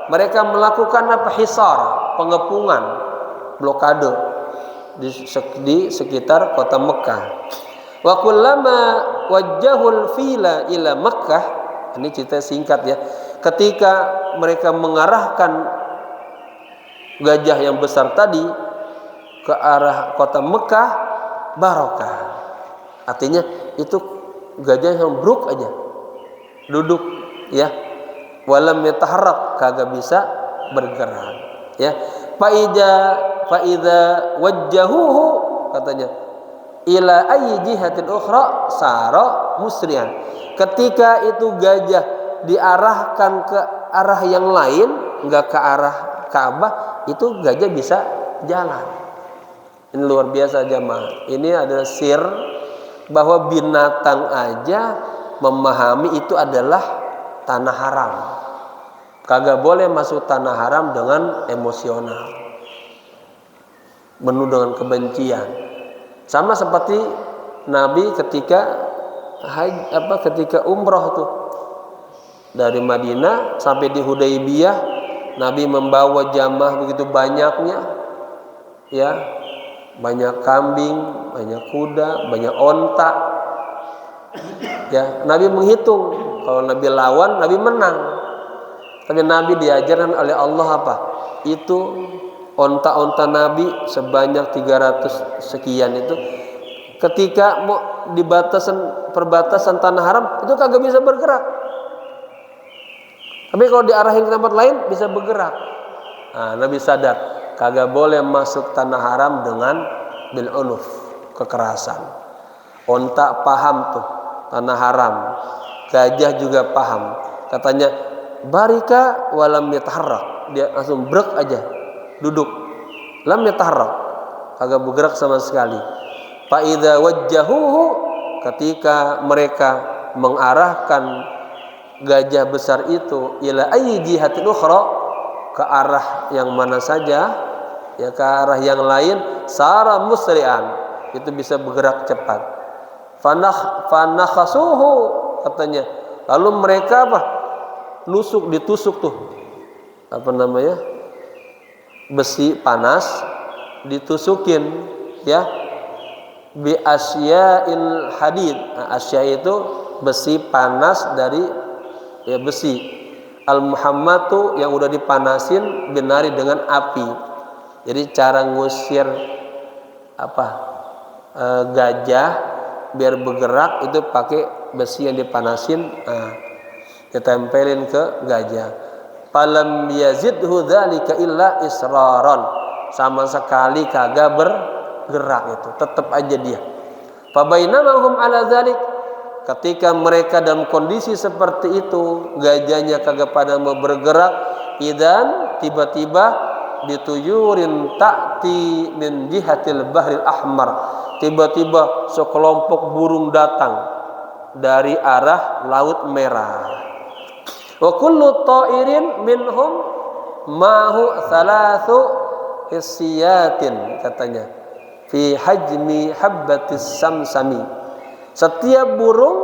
Mereka melakukan apa? Hisar, pengepungan, blokade di sekitar kota Mekah. Wa kullama wajjahul fila ila Makkah, ini cerita singkat ya. Ketika mereka mengarahkan gajah yang besar tadi ke arah kota Mekah, barokah. Artinya itu gajah yang bruk aja, duduk ya. Walam yataharrak, kagak bisa bergerak ya. Faida wajjahuhu, katanya, ila ayyi jihatil ukhra sara musrian. Ketika itu gajah diarahkan ke arah yang lain, enggak ke arah Ka'bah, itu gajah bisa jalan. Ini luar biasa jamaah. Ini adalah sir bahwa binatang aja memahami itu adalah tanah haram. Kagak boleh masuk tanah haram dengan emosional, penuh dengan kebencian. Sama seperti Nabi ketika ketika umroh tuh, dari Madinah sampai di Hudaybiyah, Nabi membawa jamaah begitu banyaknya ya, banyak kambing, banyak kuda, banyak onta ya. Nabi menghitung, kalau Nabi lawan Nabi menang. Tapi Nabi diajarkan oleh Allah apa? Itu onta-onta Nabi sebanyak 300 sekian itu, ketika mau di perbatasan tanah haram itu kagak bisa bergerak. Tapi kalau diarahin ke tempat lain bisa bergerak. Nah, Nabi sadar kagak boleh masuk tanah haram dengan bil unuf, kekerasan. Onta paham tuh tanah haram, gajah juga paham. Katanya barika walam yataharrak, dia langsung brek aja, duduk. Lam yataharrak, kagak bergerak sama sekali. Fa idza wajjahuhu, ketika mereka mengarahkan gajah besar itu ila ayyi jihatin ukhra, ke arah yang mana saja ya, ke arah yang lain, sara musri'an, itu bisa bergerak cepat. Fanakhasuhu, katanya, lalu mereka apa? Ditusuk tuh apa namanya, besi panas, ditusukin ya, bi asya'il hadid. Nah, asya itu besi panas dari ya besi. Al-muhammadu yang udah dipanasin binari dengan api. Jadi cara ngusir gajah biar bergerak itu pakai besi yang dipanasin, ditempelin ke gajah. Falam yazidhu dzalika illa israran, sama sekali kagak bergerak, itu tetap aja dia. Fa bainamahum ala dzalik, ketika mereka dalam kondisi seperti itu, gajahnya kagak pada mau bergerak, idan tiba-tiba dituyurin ta'ti min jihatil bahril ahmar, tiba-tiba sekelompok burung datang dari arah laut merah. Wa kullu ta'irin minhum mahu thalathu hissiyatin katanya fi hajmi habbatis samsami. Setiap burung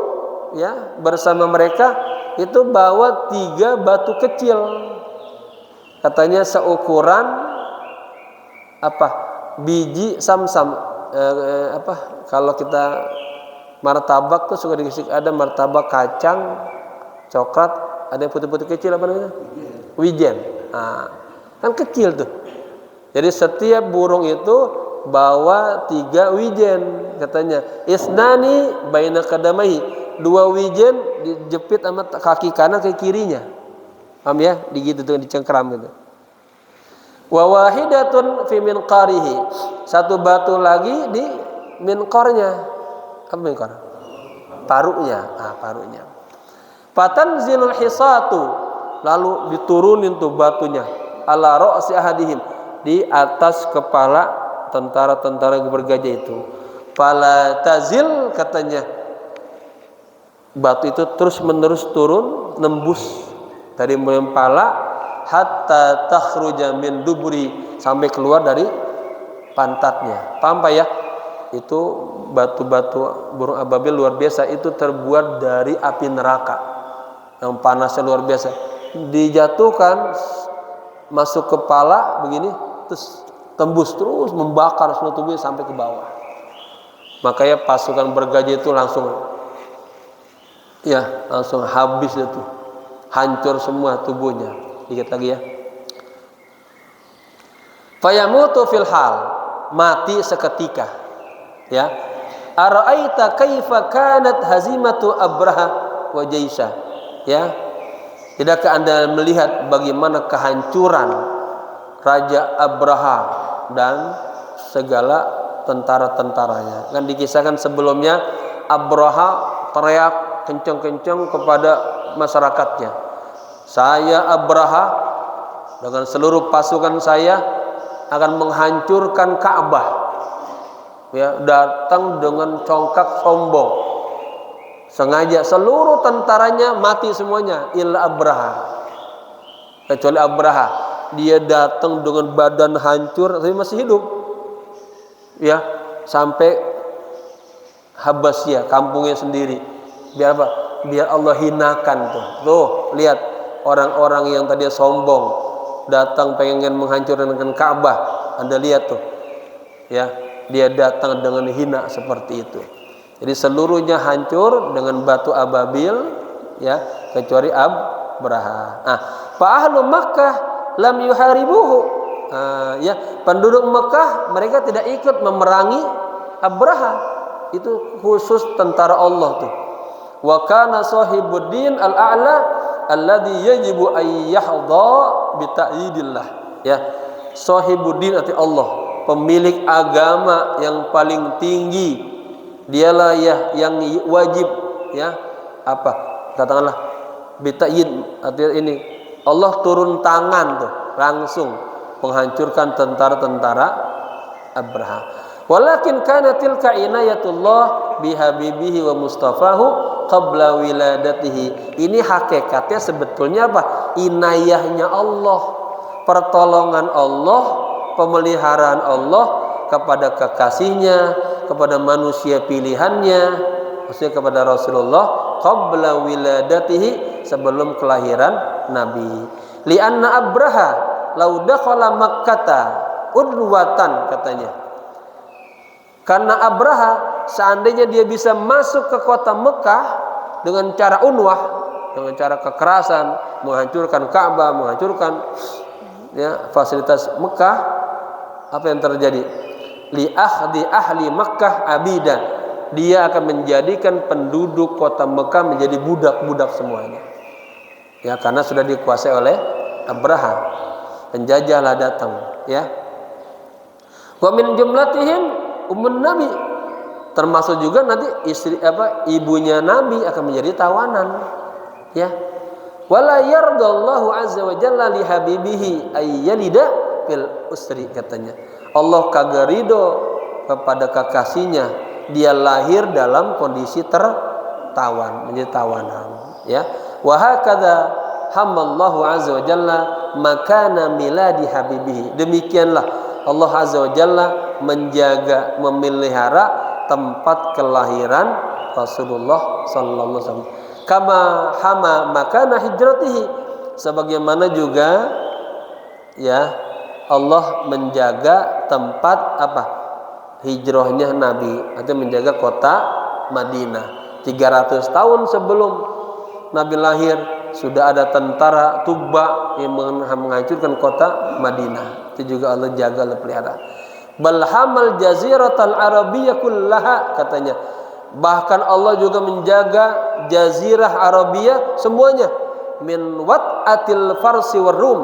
ya bersama mereka itu bawa 3 batu kecil. Katanya seukuran apa? Biji samsam. Kalau kita martabak tuh suka dikasih ada martabak kacang, coklat, ada yang putih-putih kecil apa namanya? Wijen. Nah, kan kecil tuh. Jadi setiap burung itu bawa 3 wijen katanya. Isnani baina qadamaihi. 2 wijen dijepit sama kaki kanan ke kirinya. Paham ya? Digitu tuh dicengkram gitu. Wa wahidatun fi minqarihi. 1 batu lagi di minqarnya. Apa minqar? Parunya. Parunya. Fatanzilul hisatu. Lalu diturunin tuh batunya ala ra'si ahadihim, di atas kepala tentara-tentara bergajah itu. Fala tazil katanya, batu itu terus menerus turun nembus dari mulai kepala hatta takhruja min duburi, sampai keluar dari pantatnya. Paham Pak ya? Itu batu-batu burung ababil luar biasa, itu terbuat dari api neraka yang panasnya luar biasa. Dijatuhkan masuk kepala begini, terus tembus terus membakar seluruh tubuhnya sampai ke bawah. Makanya pasukan bergajah itu langsung habis itu, hancur semua tubuhnya. Dikit lagi ya. Fayamutu fil hal, mati seketika. Ya. Ara'aita kaifa kanat hazimatu Abraha wa Jaisha. Ya. Tidakkah Anda melihat bagaimana kehancuran Raja Abraha dan segala tentara-tentaranya? Kan dikisahkan sebelumnya Abraha teriak kencang-kencang kepada masyarakatnya, saya Abraha dengan seluruh pasukan saya akan menghancurkan Ka'bah. Ya, datang dengan congkak sombong. Sengaja seluruh tentaranya mati semuanya, illa Abraha. Kecuali Abraha, dia datang dengan badan hancur tapi masih hidup. Ya, sampai Habasyah, kampungnya sendiri. Biar apa? Biar Allah hinakan tuh. Tuh, lihat orang-orang yang tadi sombong datang pengen menghancurkan Ka'bah. Anda lihat tuh. Ya, dia datang dengan hina seperti itu. Jadi seluruhnya hancur dengan batu ababil, ya, kecuali Abraha. Fa ahlu Makkah lam yuharibuhu. Ya, penduduk Mekah mereka tidak ikut memerangi Abraha. Itu khusus tentara Allah tuh. Wa kana sahibuddin al-a'la alladhi yajibu ay yahdha bi ta'yidillah. Ya, sahibuddin arti Allah, pemilik agama yang paling tinggi. Dialah yang wajib, ya, apa katakanlah bita'yid, artinya ini Allah turun tangan tuh langsung menghancurkan tentara-tentara Abraha. Walakin kana tilka inayatullah bihabibihi wa mustafahu qabla wiladatihi. Ini hakikatnya sebetulnya apa? Inayahnya Allah, pertolongan Allah, pemeliharaan Allah kepada kekasihnya, kepada manusia pilihannya, maksudnya kepada Rasulullah qabla wiladatihi, sebelum kelahiran Nabi. Lianna Abraha law dakhala Makkata udwatan katanya. Karena Abraha seandainya dia bisa masuk ke kota Mekah dengan cara unwah, dengan cara kekerasan, menghancurkan Ka'bah, menghancurkan ya fasilitas Mekah, apa yang terjadi? Li ahli Makkah abidan, dia akan menjadikan penduduk kota Mekah menjadi budak-budak semuanya. Ya, karena sudah dikuasai oleh Abraha. Penjajahlah datang, ya. Wa min jumlatihim ummun nabi, termasuk juga nanti ibunya Nabi akan menjadi tawanan, ya. Wala yardallahu azza wa jalla li habibihi ayyalida fil usri katanya. Allah kagak ridho kepada kekasihnya dia lahir dalam kondisi tertawan, menjadi tawanan, ya. Wa hakadha hamallahu azza wa jalla makana miladi habibihi. Demikianlah Allah azza wa jalla menjaga, memelihara tempat kelahiran Rasulullah sallallahu alaihi wasallam. Kama hama makana hijratihi, sebagaimana juga ya Allah menjaga tempat apa? Hijrahnya Nabi, atau menjaga kota Madinah. 300 tahun sebelum Nabi lahir sudah ada tentara Tuba yang menghancurkan kota Madinah. Itu juga Allah jaga, Allah pelihara. Bal hamal jaziratal arabiyyah kullaha, katanya. Bahkan Allah juga menjaga jazirah Arabia semuanya, min wat'atil farsi war rum,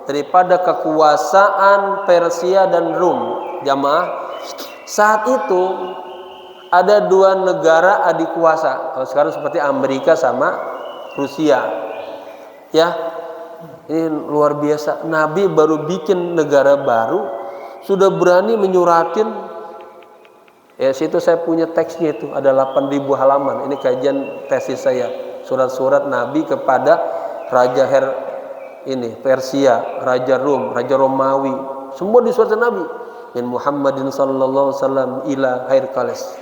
daripada kekuasaan Persia dan Rum. Jamaah, saat itu ada dua negara adik kuasa. Kalau sekarang seperti Amerika sama Rusia. Ya, ini luar biasa. Nabi baru bikin negara baru sudah berani menyuratin. Ya, situ saya punya teksnya, itu ada 8.000 halaman. Ini kajian tesis saya, surat-surat Nabi kepada Raja Persia, Raja Rum, Raja Romawi, semua di surat Nabi. Min Muhammadin sallallahu alaihi wasallam ila Hairkales,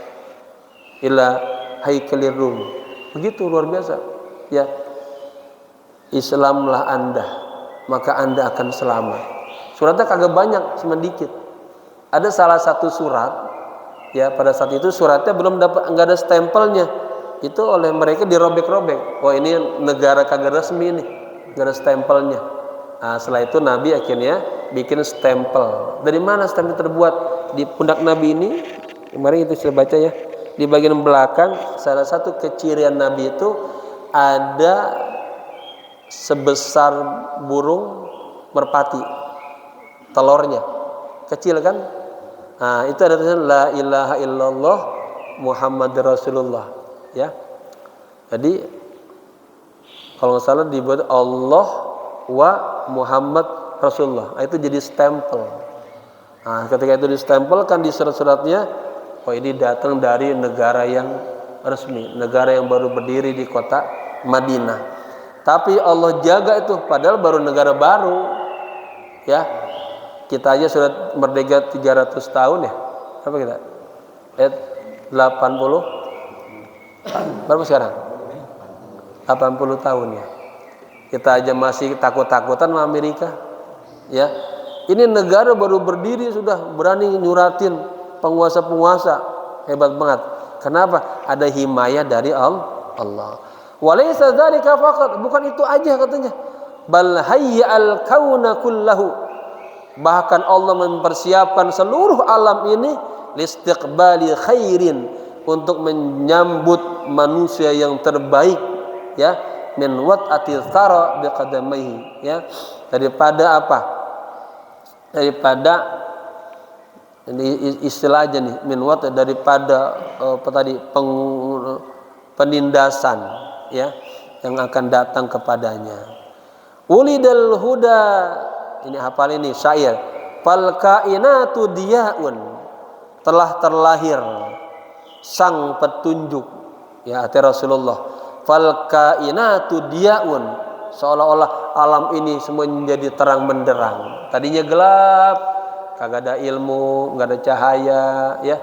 ila Haikalir Rum. Begitu luar biasa. Ya, Islamlah Anda, maka Anda akan selamat. Suratnya kagak banyak, cuma dikit. Ada salah satu surat, ya pada saat itu suratnya belum dapat, nggak ada stempelnya, itu oleh mereka dirobek-robek. Oh, ini negara kagak resmi nih, nggak ada stempelnya. Nah, setelah itu Nabi akhirnya bikin stempel. Dari mana stempel terbuat? Di pundak Nabi ini, kemarin itu saya baca ya, di bagian belakang salah satu kecirian Nabi itu ada sebesar burung merpati, telurnya kecil kan. Nah, itu ada tulisan la ilaha illallah Muhammad Rasulullah, ya. Jadi kalau nggak salah dibuat Allah wa Muhammad Rasulullah. Nah, itu jadi stempel. Nah, ketika itu distempelkan di surat-suratnya, oh ini datang dari negara yang resmi, negara yang baru berdiri di kota Madinah. Tapi Allah jaga itu, padahal baru negara baru, ya. Kita aja sudah merdeka 300 tahun ya. Apa kita? 80. Berapa sekarang? 80 tahun ya. Kita aja masih takut-takutan sama Amerika. Ya. Ini negara baru berdiri sudah berani nyuratin penguasa-penguasa. Hebat banget. Kenapa? Ada himayah dari Allah. Walaysa dzalika faqat, bukan itu aja katanya. Bal hayya'al kauna kullahu. Bahkan Allah mempersiapkan seluruh alam ini listiqbali khairin, untuk menyambut manusia yang terbaik, ya, min wat'atil thara biqadamaihi, ya, daripada apa? Daripada ini istilah aja nih, min wat, daripada apa tadi, penindasan, ya, yang akan datang kepadanya. Ulidal huda, ini hafal ini syair, fal kainatu diyaun, telah terlahir sang petunjuk, ya hati Rasulullah. Fal kainatu diyaun, seolah-olah alam ini semua menjadi terang benderang. Tadinya gelap, kagak ada ilmu, nggak ada cahaya, ya.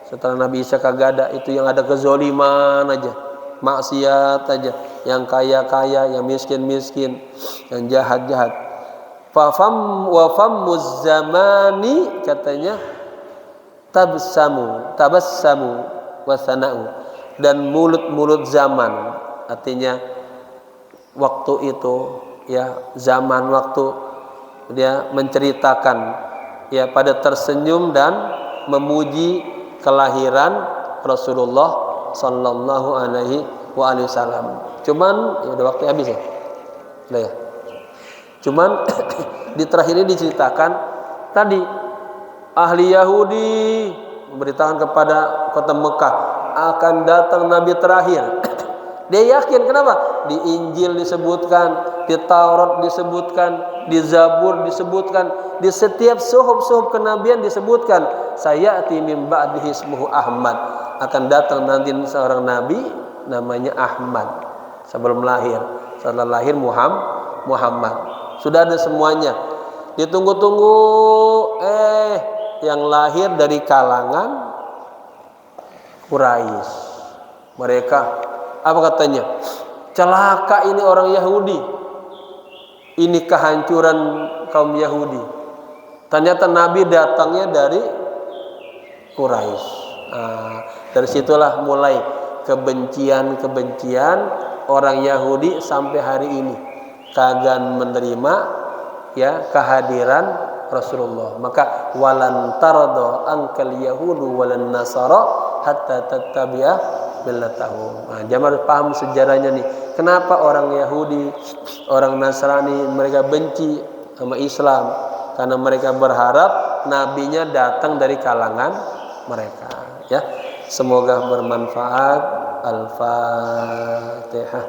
Setelah Nabi Isa kagak ada, itu yang ada kezoliman aja, maksiat aja, yang kaya-kaya, yang miskin-miskin, yang jahat-jahat. Fafam wa fammuz zamani, katanya tabassamu wa sana'u, dan mulut-mulut zaman, artinya waktu itu, ya, zaman waktu dia menceritakan, ya, pada tersenyum dan memuji kelahiran Rasulullah sallallahu alaihi wasallam. Cuman ya udah waktu habis ya. Udah ya. Cuman di terakhir ini diceritakan tadi ahli Yahudi memberitakan kepada kota Mekah akan datang nabi terakhir. Dia yakin, kenapa? Di Injil disebutkan, di Taurat disebutkan, di Zabur disebutkan, di setiap suhuf-suhuf kenabian disebutkan, sayati min ba'dihi ismuhu Ahmad, akan datang nanti seorang nabi namanya Ahmad sebelum lahir. Setelah lahir Muhammad Muhammad. Sudah ada semuanya. Ditunggu-tunggu, yang lahir dari kalangan Quraisy. Mereka apa katanya? Celaka ini orang Yahudi. Ini kehancuran kaum Yahudi. Ternyata Nabi datangnya dari Quraisy. Dari situlah mulai kebencian orang Yahudi sampai hari ini kagak menerima kehadiran Rasulullah. Maka walan tardo angkal yahudu walan nasara hatta tattabi'a millatahum. Jangan paham sejarahnya nih. Kenapa orang Yahudi, orang Nasrani mereka benci sama Islam? Karena mereka berharap nabinya datang dari kalangan mereka. Ya, semoga bermanfaat. Al-Fatihah.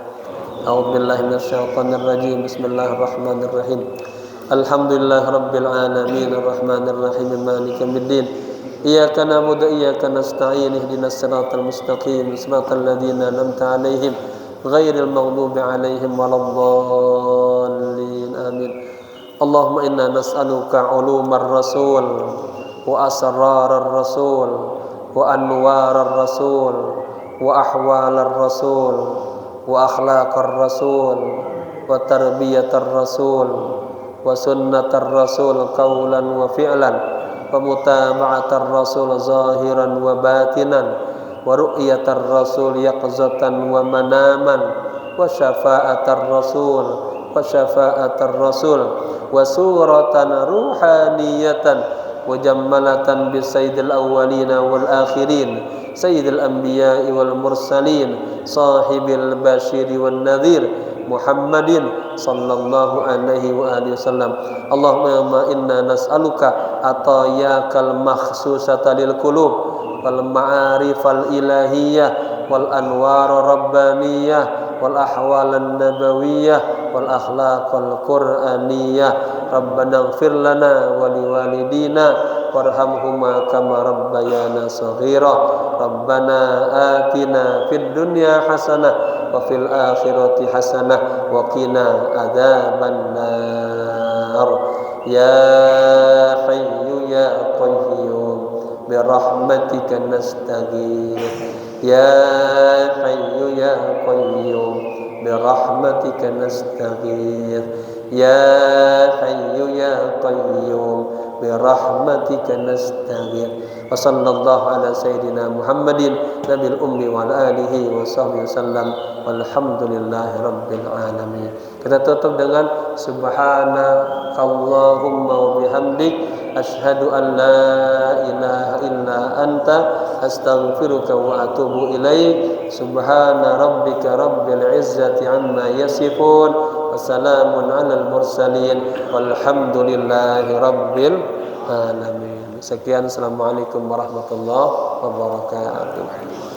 A'udzubillahi minasyaitonir rajim. Bismillahirrahmanirrahim. Alhamdulillahirabbil alamin arrahmanir rahim maliki yaumiddin. Iyyaka na'budu wa iyyaka nasta'in ihdinas siratal mustaqim siratal ladzina an'amta 'alaihim ghairil maghdubi 'alaihim waladdallin. Amin. Allahumma inna nas'aluka 'ulumar rasul wa asrarar rasul wa anwarar rasul wa ahwalar rasul wa akhlaqar rasul wa tarbiyatar rasul wa sunnatar rasul qawlan wa fi'lan wa mutaba'atar rasul zahiran wa batinan wa ru'yatar rasul yaqzatan wa manaman wa syafa'atar rasul wa suratan ruhaniyatan wa jammalatan bi sayyidil awwalina wal akhirin sayyidil anbiya'i wal mursalin sahibil bashiri wan nadhir Muhammadin sallallahu alaihi wa alihi wasallam. Allahumma inna nas'aluka atayakal makhsusata lil qulub wal ma'arifal ilahiyah wal anwar rabbaniyah wal ahwal nabawiyah wal akhlaqal qur'aniyah. Rabbana ighfir lana wa liwalidina warhamhuma kama rabbayana shaghira. Rabbana atina fid dunya hasanah wa fil akhirati hasanah wa qina adzabannar. Ya hayyu ya qayyum bi rahmatika nastaghith. Ya hayyu ya qayyum bi rahmatika nastaghith. Ya hayyu ya qayyum bi rahmatika nastaghith. Wa sallallahu ala sayyidina Muhammadin nabil ummi wa alihi wa sahbihi wasallam walhamdulillahi rabbil alamin. Kita tutup dengan subhanakallahumma wa bihamdik asyhadu an la ilaha illa anta astaghfiruka wa atubu ilaik. Subhana rabbika rabbil izzati amma yasifun wa salamun alal mursalin walhamdulillahi rabbil alamin. Sekian, assalamualaikum warahmatullahi wabarakatuh.